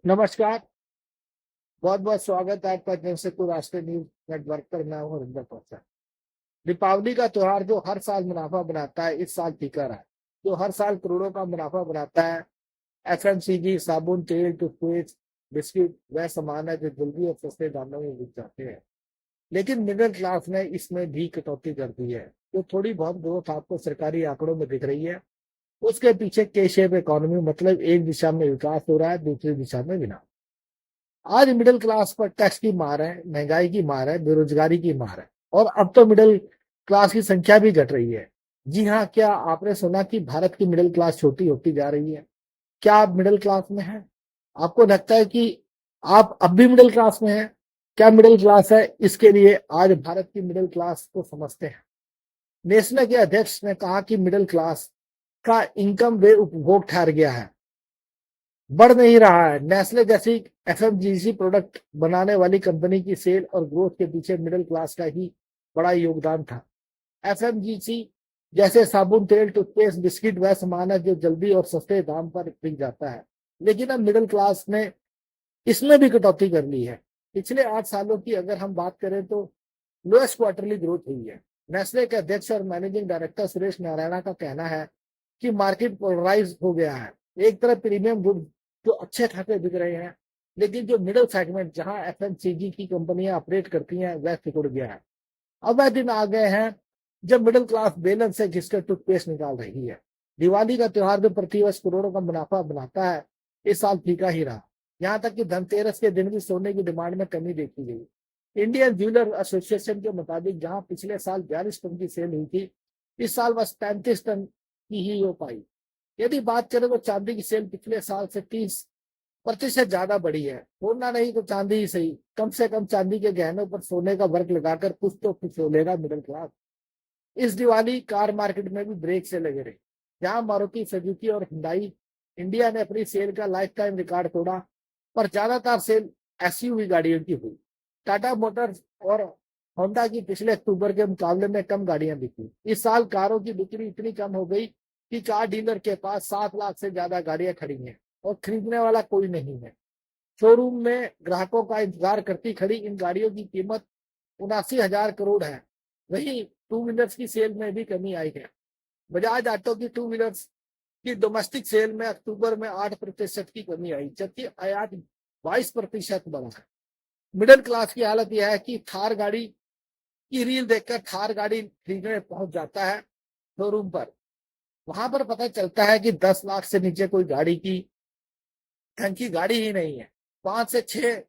नमस्कार। बहुत बहुत स्वागत है आपका जमशेदपुर राष्ट्रीय न्यूज नेटवर्क पर। मैं हूं हरिंदर कौशल। दीपावली का त्योहार जो हर साल मुनाफा बनाता है, इस साल फीका रहा। जो हर साल करोड़ों का मुनाफा बनाता है, एफएमसीजी, साबुन, तेल, टूथपेस्ट, बिस्किट वह सामान है जो जल्दी और सस्ते दामों में बिक जाते हैं। लेकिन मिडिल क्लास ने इसमें भी कटौती कर दी है। जो थोड़ी बहुत ग्रोथ आपको सरकारी आंकड़ों में दिख रही है, उसके पीछे के शेप इकोनॉमी, मतलब एक दिशा में विकास हो रहा है, दूसरी दिशा में विनाश। आज मिडिल क्लास पर टैक्स की मार है, महंगाई की मार है, बेरोजगारी की मार है, और अब तो मिडिल क्लास की संख्या भी घट रही है। जी हाँ, क्या आपने सुना कि भारत की मिडिल क्लास छोटी होती जा रही है? क्या आप मिडिल क्लास में हैं? आपको लगता है कि आप अब भी मिडिल क्लास में हैं? क्या मिडिल क्लास है? इसके लिए आज भारत की मिडिल क्लास को समझते हैं। नेस्ले के अध्यक्ष ने कहा कि मिडिल क्लास का इनकम वे उपभोग ठहर गया है, बढ़ नहीं रहा है। नेस्ले जैसी एफएमजीसी प्रोडक्ट बनाने वाली कंपनी की सेल और ग्रोथ के पीछे मिडिल क्लास का ही बड़ा योगदान था। एफएमजीसी जैसे साबुन, तेल, टूथपेस्ट, बिस्किट वह सामान है जो जल्दी और सस्ते दाम पर बिक जाता है। लेकिन अब मिडिल क्लास ने इसमें भी कटौती कर ली है। पिछले 8 सालों की अगर हम बात करें तो लोएस्ट क्वार्टरली ग्रोथ हुई है। नेस्ले के अध्यक्ष और मैनेजिंग डायरेक्टर सुरेश नारायणा का कहना है कि मार्केट पोलराइज हो गया है। एक तरफ प्रीमियम गुड जो अच्छे खाते बिक रहे हैं, लेकिन जो मिडिल सेगमेंट जहां एफएमसीजी की कंपनियां ऑपरेट करती हैं वह सिकुड़ गया है। अब वह दिन आ गए हैं जब मिडिल क्लास बेलन से घिसकर टूथपेस्ट निकाल रही है। दिवाली का त्योहार जो प्रतिवर्ष करोड़ों का मुनाफा बनाता है, इस साल फीका ही रहा। यहाँ तक कि धनतेरस के दिन भी सोने की डिमांड में कमी देखी गई। इंडियन ज्वेलर एसोसिएशन के मुताबिक जहां पिछले साल 42 टन की सेल हुई थी, इस साल बस 35 टन की ही हो पाई। यदि बात करें तो चांदी की सेल पिछले साल से 30% ज्यादा बढ़ी है। सोना नहीं तो चांदी ही सही, कम से कम चांदी के गहनों पर सोने का वर्क लगाकर कुछ तो खुश हो लेगा मिडिल क्लास। इस दिवाली कार मार्केट में भी ब्रेक से लगे रहे। जहां मारुति सुजुकी और हुंडई इंडिया ने अपनी सेल का लाइफ टाइम रिकॉर्ड तोड़ा, पर ज्यादातर सेल एसयूवी गाड़ियों की हुई। टाटा मोटर्स और होंडा की पिछले अक्टूबर के मुकाबले में कम गाड़ियां बिकी। इस साल कारों की बिक्री इतनी कम हो गई कि कार डीलर के पास 7 लाख से ज्यादा गाड़ियां खड़ी हैं और खरीदने वाला कोई नहीं है। शोरूम में ग्राहकों का इंतजार करती खड़ी इन गाड़ियों की कीमत 79,000 करोड़ है। वहीं टू व्हीलर्स की सेल में भी कमी आई है। बजाज ऑटो की टू व्हीलर्स की डोमेस्टिक सेल में अक्टूबर में 8% की कमी आई, जबकि आयात 22% बढ़ा है। मिडिल क्लास की हालत यह है कि थार गाड़ी की रील देखकर थार गाड़ी खरीदने पहुंच जाता है शोरूम पर। वहां पर पता चलता है कि 10 लाख से नीचे कोई गाड़ी की ढंग की गाड़ी ही नहीं है। 5 से 6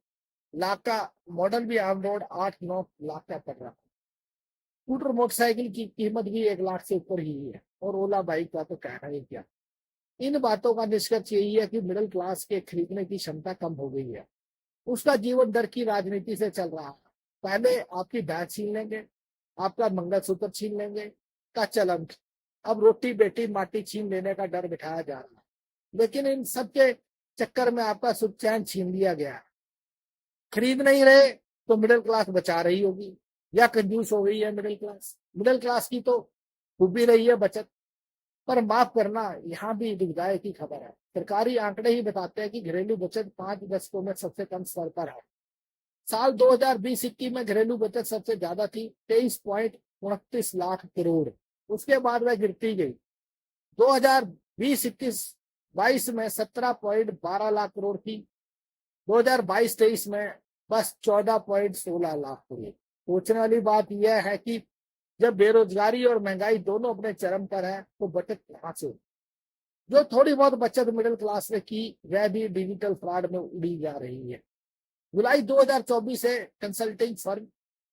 लाख का मॉडल भी ऑन रोड 8-9 लाख का पड़ रहा है। स्कूटर मोटरसाइकिल की कीमत भी 1 लाख से ऊपर ही है, और ओला बाइक का तो कहना ही क्या। इन बातों का निष्कर्ष यही है कि मिडिल क्लास के खरीदने की क्षमता कम हो गई है। उसका जीवन डर की राजनीति से चल रहा है। पहले आपकी बैग छीन लेंगे, आपका मंगलसूत्र छीन लेंगे का चलन, अब रोटी बेटी माटी छीन लेने का डर बिठाया जा रहा है। लेकिन इन सबके चक्कर में आपका सुख चैन छीन लिया गया है। खरीद नहीं रहे तो मिडिल क्लास बचा रही होगी, या कंजूस हो गई है मिडिल क्लास। मिडिल क्लास की तो डूबी रही है बचत। पर माफ करना, यहाँ भी दुखदाई की खबर है। सरकारी आंकड़े ही बताते हैं कि घरेलू बचत 5 दशकों में सबसे कम स्तर पर है। साल 2020-21 में घरेलू बचत सबसे ज्यादा थी, 23.29 लाख करोड़। उसके बाद वह गिरती गई। 2020-21-22 में 17.12 लाख करोड़ थी। 2022-23 में बस 14.16 लाख करोड़। सोचने वाली बात यह है कि जब बेरोजगारी और महंगाई दोनों अपने चरम पर है, तो बचत कहां से? जो थोड़ी बहुत बचत मिडिल क्लास ने की, वह भी डिजिटल फ्रॉड में उड़ी जा रही है। जुलाई 2024 से कंसल्टिंग फर्म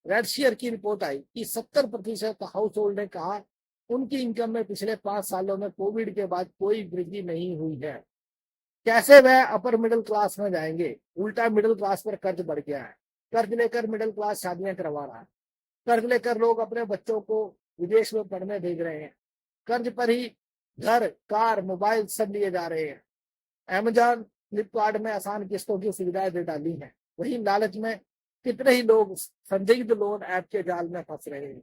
रेडशियर की रिपोर्ट आई कि 70% हाउस होल्ड ने कहा उनकी इनकम में पिछले 5 सालों में कोविड के बाद कोई वृद्धि नहीं हुई है। कैसे वह अपर मिडिल क्लास में जाएंगे? उल्टा मिडिल क्लास पर कर्ज बढ़ गया है। कर्ज लेकर मिडिल क्लास शादियां करवा रहा है। कर्ज लेकर लोग अपने बच्चों को विदेश में पढ़ने भेज रहे हैं। कर्ज पर ही घर, कार, मोबाइल सब लिए जा रहे हैं। अमेजॉन, फ्लिपकार्ट में आसान किस्तों की सुविधाएं दे डाली हैं। वही लालच में कितने ही लोग संदिग्ध लोन ऐप के जाल में फंस रहे हैं।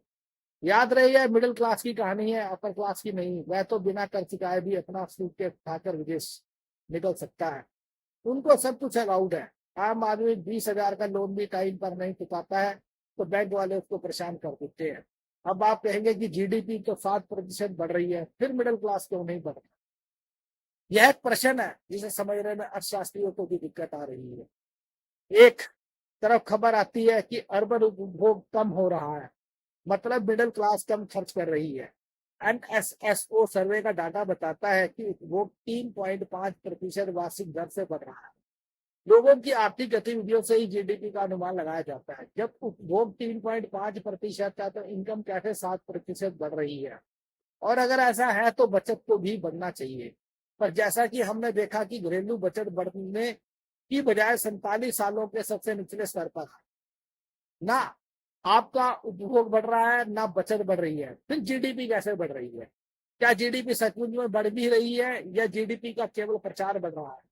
याद रही है, मिडिल क्लास की कहानी है, अपर क्लास की नहीं। वह तो बिना कर्ज चुकाए भी अपना सूटकेस उठाकर विदेश निकल सकता है। उनको सब कुछ अलाउड है। आम आदमी 20,000 का लोन भी टाइम पर नहीं चुकाता है तो बैंक वाले उसको परेशान कर देते हैं। अब आप कहेंगे कि जीडीपी तो 7% बढ़ रही है, फिर मिडिल क्लास क्यों नहीं बढ़ रहा? यह एक प्रश्न है जिसे समझने में अर्थशास्त्रियों को भी दिक्कत आ रही है। एक तरफ खबर आती है कि अर्बन उपभोग कम हो रहा है, मतलब मिडिल क्लास कम खर्च कर रही है। एनएसएसओ सर्वे का डाटा बताता है कि उपभोग 3.5% वार्षिक दर से बढ़ रहा है। लोगों की आर्थिक गतिविधियों से ही जीडीपी का अनुमान लगाया जाता है। जब उपभोग 3.5% है तो इनकम कैसे 7% बढ़ रही है? और अगर ऐसा है तो बचत को भी बढ़ना चाहिए। पर जैसा कि हमने देखा कि घरेलू बचत बढ़ने की बजाय 47 सालों के सबसे निचले स्तर पर ना आपका उपभोग बढ़ रहा है ना बचत बढ़ रही है, फिर जीडीपी कैसे बढ़ रही है? क्या जीडीपी सचमुच में बढ़ भी रही है या जीडीपी का केवल प्रचार बढ़ रहा है?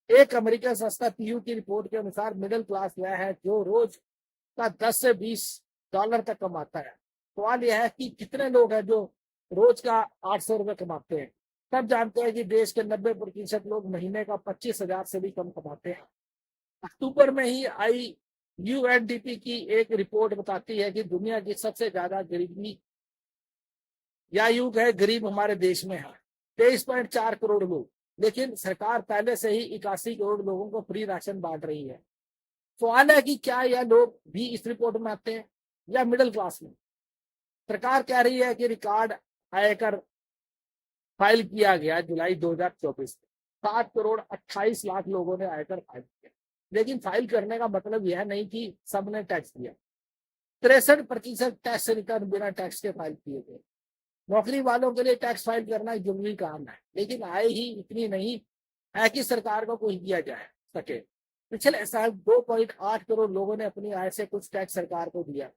एक अमेरिकन संस्था पीयू की रिपोर्ट के अनुसार मिडिल क्लास वह है जो रोज का 10 से 20 डॉलर तक कमाता है। सवाल यह है कि कितने लोग हैं जो रोज का 800 रुपए कमाते हैं? सब जानते हैं कि देश के 90% लोग महीने का 25,000 से भी कम कमाते हैं। अक्टूबर में ही आई यूएनडीपी की एक रिपोर्ट बताती है कि दुनिया की सबसे ज्यादा गरीबी या यूं कहे गरीब हमारे देश में है 23.4 करोड़ लोग, लेकिन सरकार पहले से ही 81 करोड़ लोगों को फ्री राशन बांट रही है। सवाल है कि क्या यह लोग भी इस रिपोर्ट में आते हैं या मिडिल क्लास में? सरकार कह रही है कि रिकॉर्ड आयकर फाइल किया गया जुलाई 2024 में 7 करोड़ 28 लाख लोगों ने आयकर फाइल किया, लेकिन फाइल करने का मतलब यह नहीं कि सबने टैक्स दिया। 63% टैक्स रिटर्न बिना टैक्स के फाइल किए गए। नौकरी वालों के लिए टैक्स फाइल करना एक जरूरी काम है, लेकिन आय ही इतनी नहीं है कि सरकार को कुछ दिया जाए सके। पिछले साल 2.8 करोड़ लोगों ने अपनी आय से कुछ टैक्स सरकार को दिया।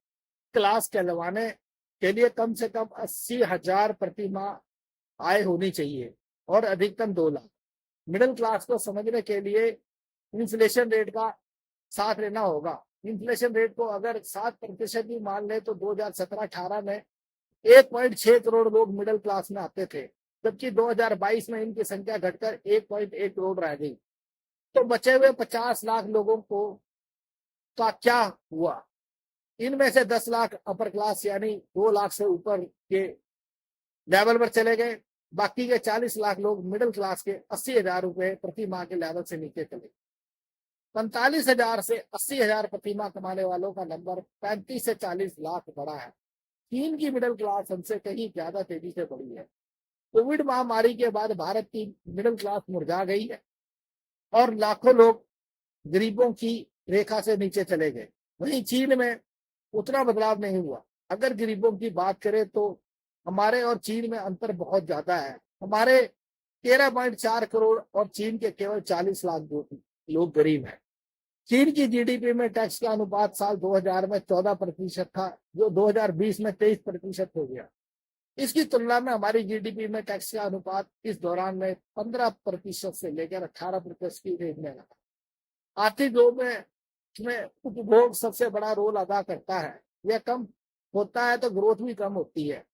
क्लास कहलवाने के लिए कम से कम 80,000 प्रति माह आय होनी चाहिए और अधिकतम 2 लाख। मिडिल क्लास को समझने के लिए इन्फ्लेशन रेट का साथ लेना होगा। इन्फ्लेशन रेट को अगर 7% भी मान ले तो 2017-18 में 1.6 करोड़ लोग मिडिल क्लास में आते थे, जबकि 2022 में इनकी संख्या घटकर 1.1 करोड़ रह गई। तो बचे हुए 50 लाख लोगों को का क्या हुआ? इनमें से 10 लाख अपर क्लास यानी 2 लाख से ऊपर के लेवल पर चले गए। बाकी के 40 लाख लोग मिडिल क्लास के 80,000 रुपए प्रति माह के लेवल से नीचे चले। 45,000 से 80,000 प्रति माह कमाने वालों का नंबर 35 से 40 लाख बढ़ा है। चीन की मिडिल क्लास हमसे कहीं ज्यादा तेजी से बढ़ी है। कोविड महामारी के बाद भारत की मिडिल क्लास मुरझा गई है और लाखों लोग गरीबों की रेखा से नीचे चले गए। वहीं चीन में उतना बदलाव नहीं हुआ। अगर गरीबों की बात करें तो हमारे और चीन में अंतर बहुत ज्यादा है। हमारे 13.4 करोड़ और चीन के केवल 40 लाख लोग गरीब हैं। चीन की जीडीपी में टैक्स का अनुपात साल 2000 में 14% था, जो 2020 में 23% हो गया। इसकी तुलना में हमारी जीडीपी में टैक्स का अनुपात इस दौरान में 15% से लेकर 18% की रेंज में रहा। आर्थिक ग्रोथ में उपभोग सबसे बड़ा रोल अदा करता है। यह कम होता है तो ग्रोथ भी कम होती है।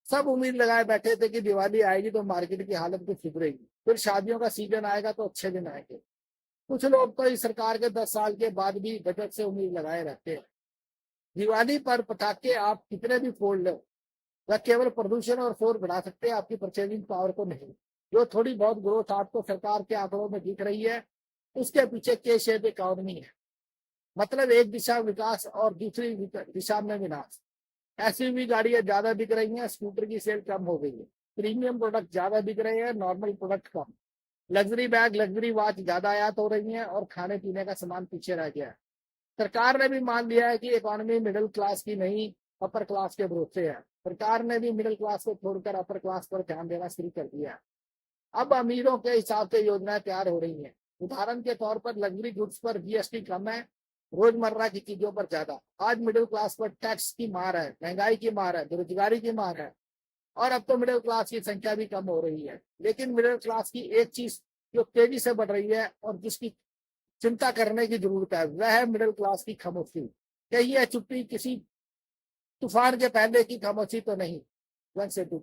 सब उम्मीद लगाए बैठे थे कि दिवाली आएगी तो मार्केट की हालत भी सुधरेगी, फिर शादियों का सीजन आएगा तो अच्छे दिन आएंगे। कुछ लोग तो इस सरकार के 10 साल के बाद भी बजट से उम्मीद लगाए रहते हैं। दिवाली पर पटाखे आप कितने भी फोड़ लो, वह केवल प्रदूषण और शोर बढ़ा सकते हैं, आपकी परचेजिंग पावर को नहीं। जो थोड़ी बहुत ग्रोथ आपको सरकार के आंकड़ों में दिख रही है, उसके पीछे के शेप इकोनॉमी है। मतलब एक दिशा विकास और दूसरी दिशा में विनाश। एसयूवी गाड़ियां ज्यादा बिक रही हैं, स्कूटर की सेल कम हो गई है। प्रीमियम प्रोडक्ट ज्यादा बिक रहे हैं, नॉर्मल प्रोडक्ट कम। लग्जरी बैग लग्जरी वॉच ज्यादा आयात हो रही है और खाने पीने का सामान पीछे रह गया है। सरकार ने भी मान लिया है कि इकोनॉमी मिडिल क्लास की नहीं अपर क्लास के भरोसे है। सरकार ने भी मिडिल क्लास को छोड़कर अपर क्लास पर ध्यान देना शुरू कर दिया है। अब अमीरों के हिसाब से योजनाएं तैयार हो रही हैं। उदाहरण के तौर पर लग्जरी गुड्स पर जीएसटी कम है, रोजमर्रा की चीजों पर ज्यादा। आज मिडिल क्लास पर टैक्स की मार है, महंगाई की मार है, बेरोजगारी की मार है और अब तो मिडिल क्लास की संख्या भी कम हो रही है। लेकिन मिडिल क्लास की एक चीज जो तेजी से बढ़ रही है और जिसकी चिंता करने की जरूरत है, वह है मिडिल क्लास की खामोशी। कहीं यह चुप्पी किसी तूफान के पहले की खामोशी तो नहीं। 1 से 2